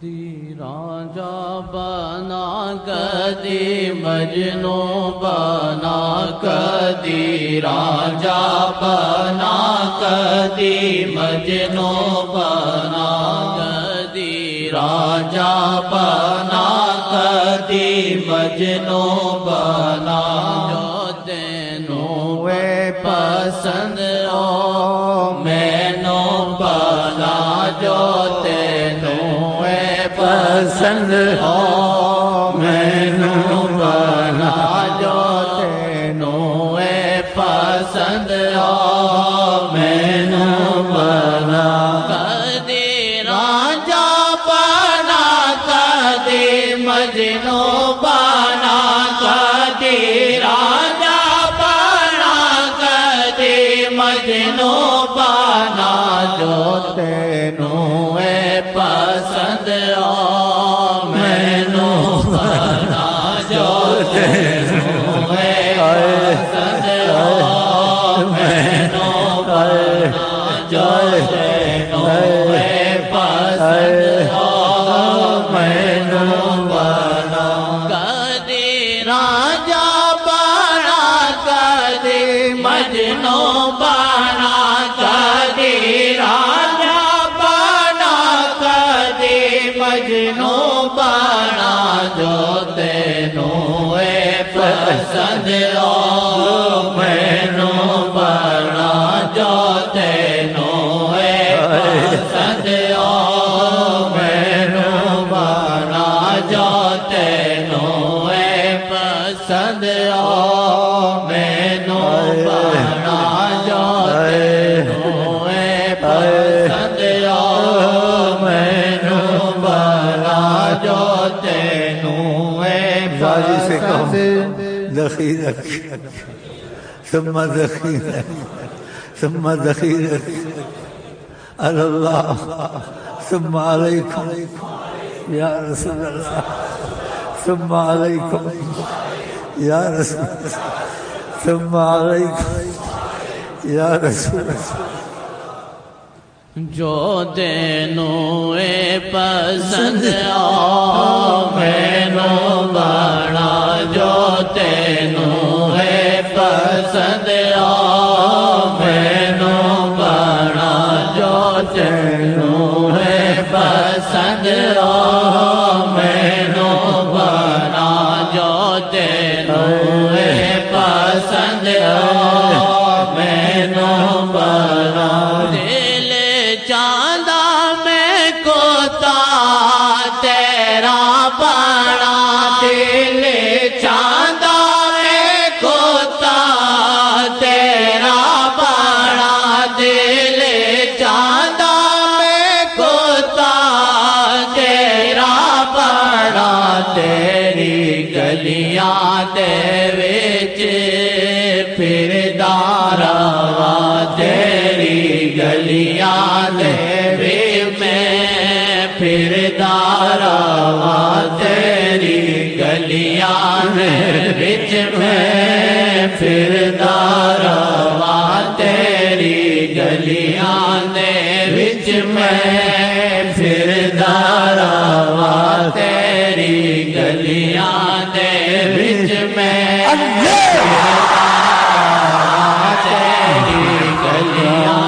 راجا بنا کدی مجنو بنا کدی راجا بنا کدی مجنو بنا کدی راجا بنا کدی مجنو بنا جو تینوں اے پسند او مینو بنا جو تینوں پسند ہو مینو بنا جو تینوں اے پسند ہو مینو بنا کدی راجا بنا کدی مجنو بنا کدی راجا بنا کدی مجنو بنا جو تینوں اے پسند ہو مینو بنا جو تینوں اے پسند ہو مینو بنا جو تینوں اے پسند ہو مینو بنا کدی راجا بنا کدی مجنو بنا کدی راجا بنا کدی مجنو بنا جو تینوں اے پسند ہو مینو بنا جو تینوں اے پسند ہو مینو بنا جو تینوں اے پسند ہو مینو بنا جو تینوں اے پسند ہو مینو بنا جو تینوں اے پسند ذخیرہ ثم ذخیرہ ثم ذخیرہ علی اللہ ثم علیکم یا رسول اللہ ثم علیکم یا رسول اللہ ثم علیکم یا رسول اللہ جو تینوں اے پسند ہو مینو بنا جو تینوں اے پسند ہو مینو بنا جو تینوں اے پسند ہو مینو بنا جو تینوں اے پسند ہو مینو بنا چاندہ میں کوتا تیرا بنا دل چاندہ میں کوتا تیرا بنا دل چاندہ میں کوتا تیرا بنا تیری گلیاں دے وچ پھردا رہواں تیری گلیاں دے میں پھردا رہواں تیری گلیاں وچ میں پھردا رہواں تیری گلیاں وچ میں پھردا رہواں تیری گلیاں وچ میں تیری گلیاں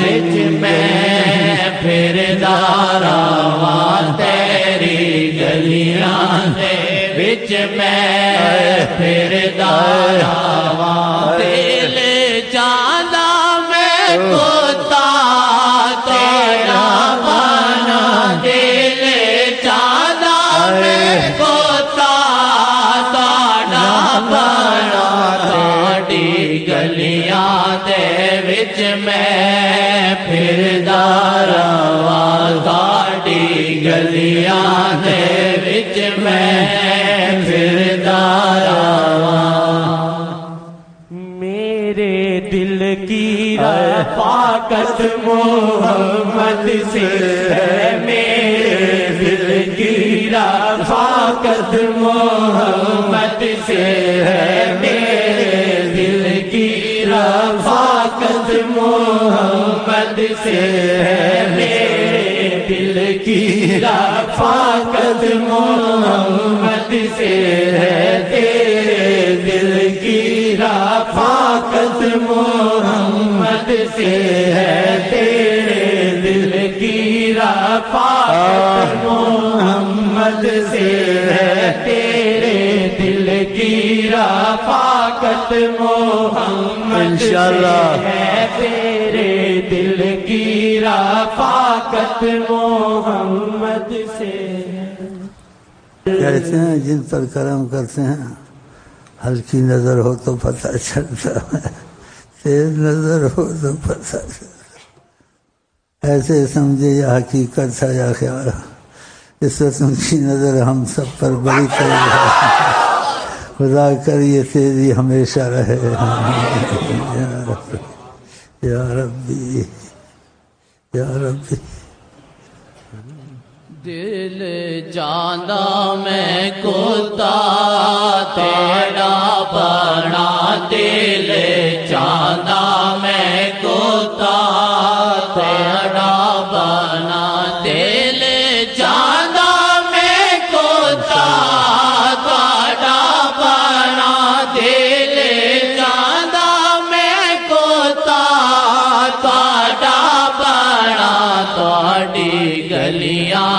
وچ میں پھردا رہواں تیری گلیاں وچ میں پھردا رہواں دل چاندہ میں کوتا تیرا بنا دل چاندہ میں کوتا تاڑا بنا تاڑی گلیاں دے وچ میں پھردا رہواں تاڑی گلیاں دے وچ میں پھردا رہواں میرے دل کی رفاقت محمد سے ہے میرے دل کی رفاقت محمد سے ہے میرے دل کی رفاقت محمد سے ہے میرے دل کی رفاقت محمد سے ہے، تیرے دل کی رفاقت محمد سے ہے، تیرے دل کی رفاقت محمد سے ہے، تیرے دل کی رفاقت محمد سے ہے، تیرے دل کی رفاقت محمد سے ہے۔ کہتے ہیں جن پر کرم کرتے ہیں ہلکی نظر ہو تو پتہ چلتا ہے، تیز نظر ہو تو پتہ چلتا، ایسے سمجھے یا حقیقت ہے یا خیال، اس وقت ان کی نظر ہم سب پر بڑی طرح ہے، خدا کر یہ تیزی ہمیشہ رہے، یا ربی یا ربی۔ دل جانا میں کوتا تیرا بنا، دل جانا میں کوتا تیرا بنا، دل جانا میں کوتا تیرا بنا، دل جانا میں کوتا تیرا بنا، تھوڑی گلیاں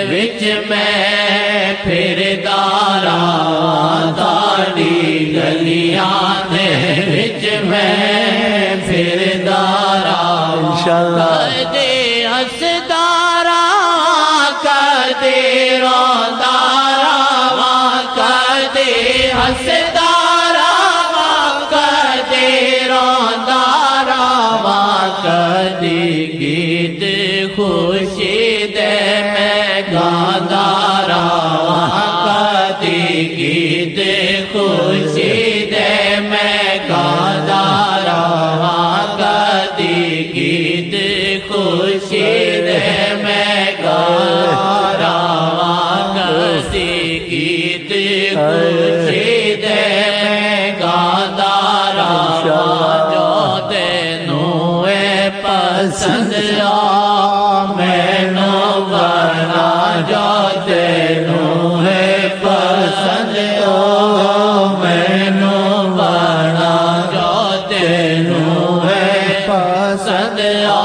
وچ میں پھردا رہاں، تھوڑی گلیاں وچ میں پھردا رہاں، کدے ہسدا رہاں کدے روندا رہاں، کدے ہسدا رہاں کدے روندا رہاں، کدے گیت خوشی دے گانا رہاں، کدی گیت خوشی دے میں گانا رہاں، کدی گیت خوشی دے میں گانا رہاں، کدی گیت خوشی دے میں گانا رہاں، جو تینوں اے پسند آ مینو بنا، جو تینوں ہے پسند او مینو بنا، جو تینوں ہے پسند او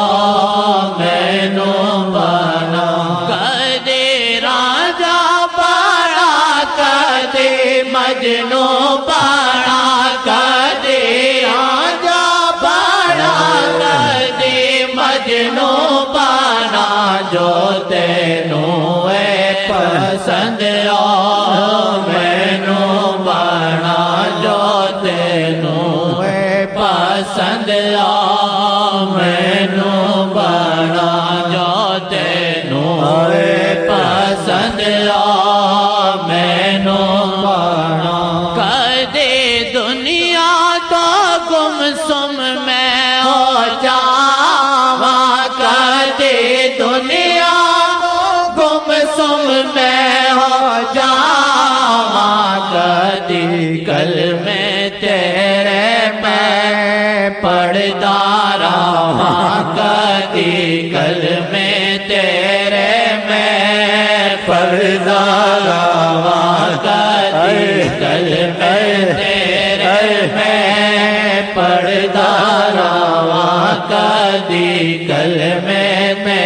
مینو بنا، کدے راجا بنا کدے مجنو بنا، کدے راجا بنا کدے مجنو بنا، جو تینوں اے پسند آ مینو بنا، جو تینوں اے پسند آ مینو بنا، جو تینوں اے پسند آ مینو بنا، کدے دنیا تو گم سم میں ہو جاواں، کدے دنیا گم سم میں ہو جاواں، کدی کلمے تیرے میں پڑھدا رہاں، کدی کلمے تیرے میں پڑھدا رہاں، کدی کلمے تیرے میں پڑھدا رہاں، کدی کلمے میں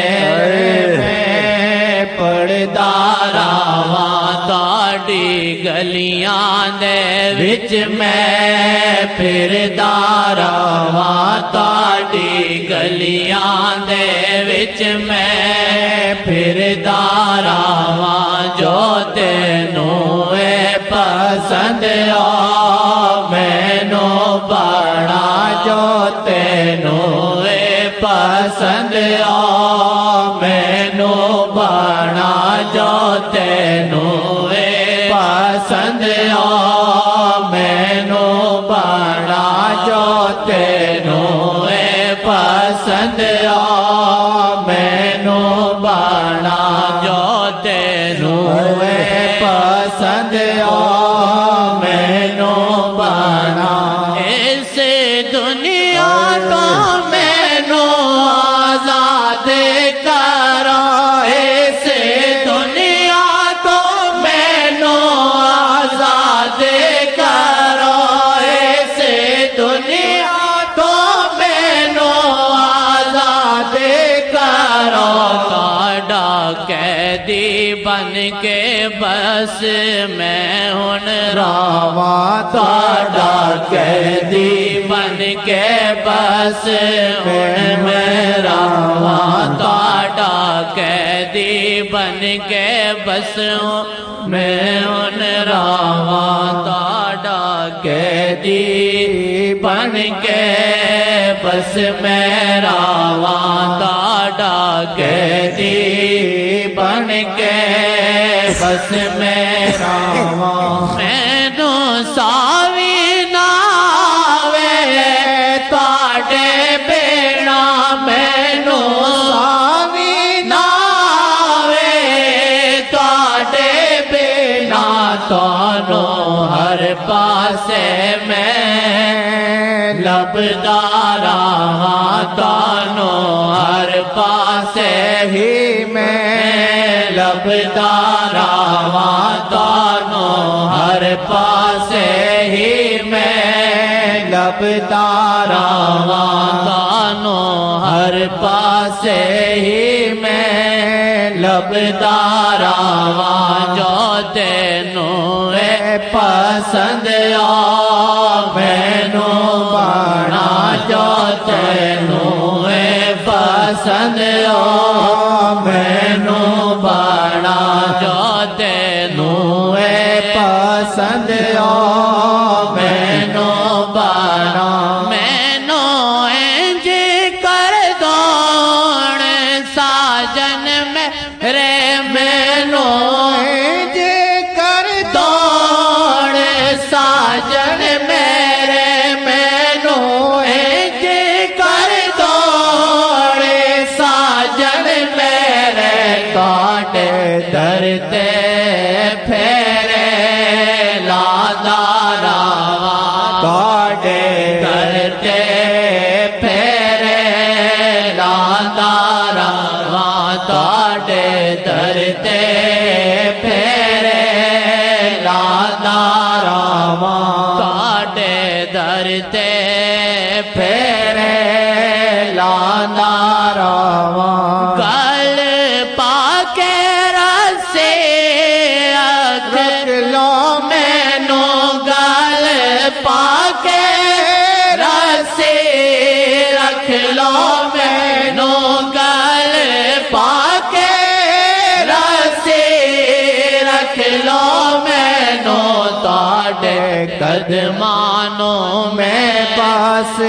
پڑھدا رہاں، تہاڈی گلیاں دے وچ میں پھردا رہاں، تہاڈی گلیاں دے وچ میں پھردا رہاں، جو تینوں اے پسند آ مینو بنا، جو تینوں اے پسند آ مینو بنا، جو تینوں اے پسند آ مینو بنا، جو تینوں اے پسند آ مینو بنا، جو تینوں اے پسند آ مینو بنا، اس دنیا تو مینو آزاد کرو، قیدی بن کے بس میں ہن راواں تہاڈا قیدی بن کے بس ہن میں راواں تہاڈا قیدی بن کے بس میں ہن راواں تہاڈا قیدی بن کے بس میں راواں تہاڈا قیدی بن کے بس میں راواں مینوں ساوی نہ آوے تہاڈے بیڑا مینوں ساوی نہ آوے تہاڈے بیڑا تانوں ہر پاسے میں لبدا رہاں تانوں ہر پاسے ہی میں لبدا رہاں تانوں ہر پاسے ہی میں لبدا رہاں تانوں ہر پاسے ہی میں لبدا رہاں جو تینوں اے پسند آ مینوں بنا جو تینوں اے پسند آ مینوں بنا جو تینوں اے پسند آ مینوں بنا مینوں انج کر دون ساجن میرے مینوں انج کر دون ساجن میرے مینوں انج کر دون ساجن میرے کاٹے در تے پھیرے لادا راواں کاٹے کرتے پھیرے لادا راواں تہاڈے درتے پھیرے لادا راواں تہاڈے درتے پھیرے لادا راواں گل پا کے رسے رکھ لو مینوں گل پا کے رسے رکھ لو مینوں گل پا کے رسے رکھ لو مینوں تہاڈے قدمانوں میں پاس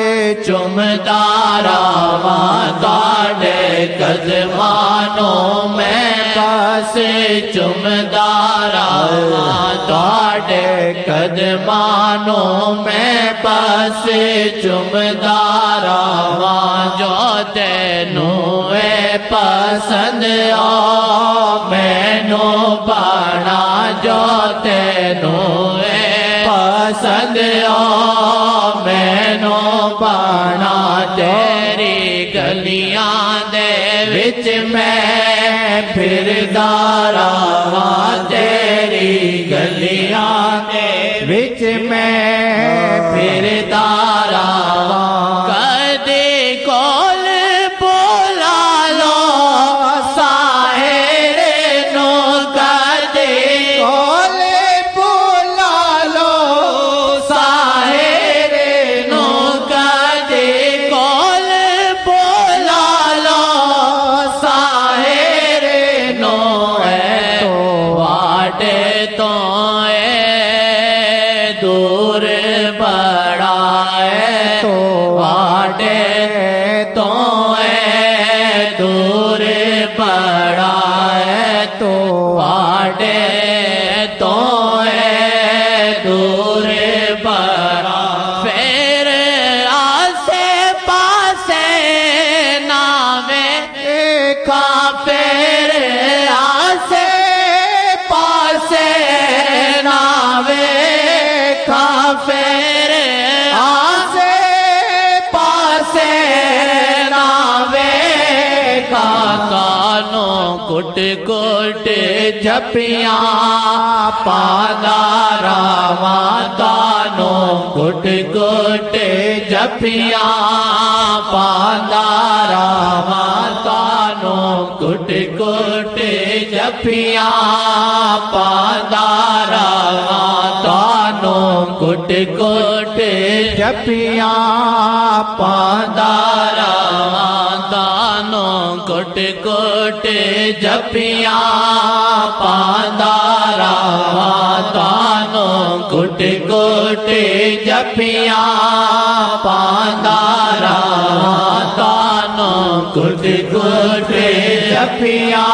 چمدا رہواں تہاڈے قدمانوں میں پاس چمدا رہواں تہاڈے قدمانوں میں پاس چمدا رہواں جو تینوں اے پسند آ مینوں بنا جو تینوں اے پسند آ مینوں بنا تیری گلیاں دے وچ میں پھردا رہواں تیری گلیاں دے وچ میں پھردا رہواں کدی کول بولا لو ساحر نوں کدی کول بولا لو ساحر نوں کدی کول بولا لو ساحر نوں اے واٹے تو اے دور بڑا اے واٹے تو اے دور بڑا اے تو واٹے تو اے دور بڑا پھر آسے پاسے ناوے کھا پھر آسے پاسے ناوے کھا پھر آسے پاسے ناوے کھا کانوں کٹ کٹ جھپیاں پادا راواں کانوں کٹ کٹ جھپیاں پادا راواں کانوں کٹ کٹ ਜਪੀਆਂ ਪਾਂਦਾ ਰਵਾਂ ਤੁਹਾਨੂੰ ਕੁੱਟ ਕੁੱਟ ਜਪੀਆਂ ਪਾਂਦਾ ਰਵਾਂ ਤੁਹਾਨੂੰ ਕੁੱਟ ਕੁੱਟ ਜਪੀਆਂ ਪਾਂਦਾ ਰਵਾਂ ਤੁਹਾਨੂੰ ਕੁੱਟ ਕੁੱਟ ਜਪੀਆਂ ਪਾਂਦਾ ਰਵਾਂ ਤੁਹਾਨੂੰ ਕੁੱਟ ਕੁੱਟ ਜਪੀਆਂ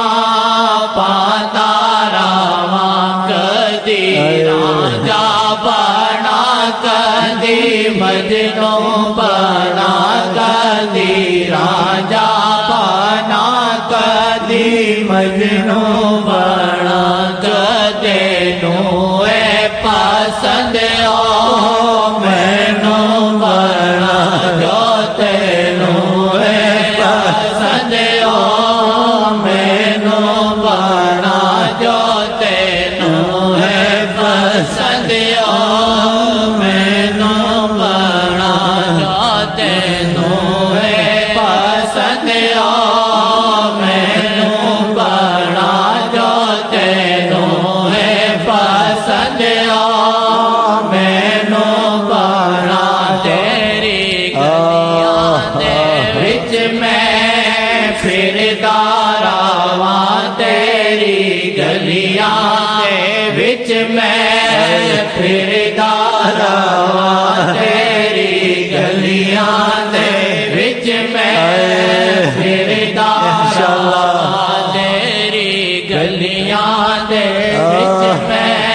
ਪਾਂਦਾ ਰਵਾਂ ਕਦੀ ਰਾਜਾ ਬਣਾ ਕਦੀ ਮਜਨੂ ਬਣਾ ਕਦੀ ਰਾਜਾ ਬਣਾ ਕਦੀ ਮਜਨੂ ਬਣਾ ਕਦੇ ਨੂੰ ਏ ਪਸੰਦ ਓ ਮੈਨੂੰ ਬਣਾ ਜੋ ਤੈਨੂੰ ਏ ਪਸੰਦ ਓ ਮੈਨੂੰ ਬਣਾ ਜੋ ਤੈਨੂੰ ਏ ਪਸੰਦ ਓ ਮੈਨੂੰ ਬਣਾ ਜੋ ਤੈਨੂੰ ਏ ਪਸੰਦ ਓ ਮੈਨੂੰ ਬਣਾ ਜੋ ਤੈਨੂੰ ਏ ਪਸੰਦ ਓ ਮੈਨੂੰ ਬਣਾ ਤੇਰੀ ਗਲੀਆਂ ਦੇ ਵਿੱਚ ਮੈਂ ਫਿਰਦਾ ਰਵਾਂ ਤੇਰੀ ਗਲੀਆਂ ਦੇ ਵਿੱਚ ਮੈਂ ਫਿਰਦਾ ਰਵਾਂ ਤੇਰੀ ਗਲੀਆਂ ਦੇ ਵਿੱਚ ਮੈਂ ਫਿਰਦਾ ਰਵਾਂ ਤੇਰੀ ਗਲੀਆਂ ਦੇ ਵਿੱਚ ਮੈਂ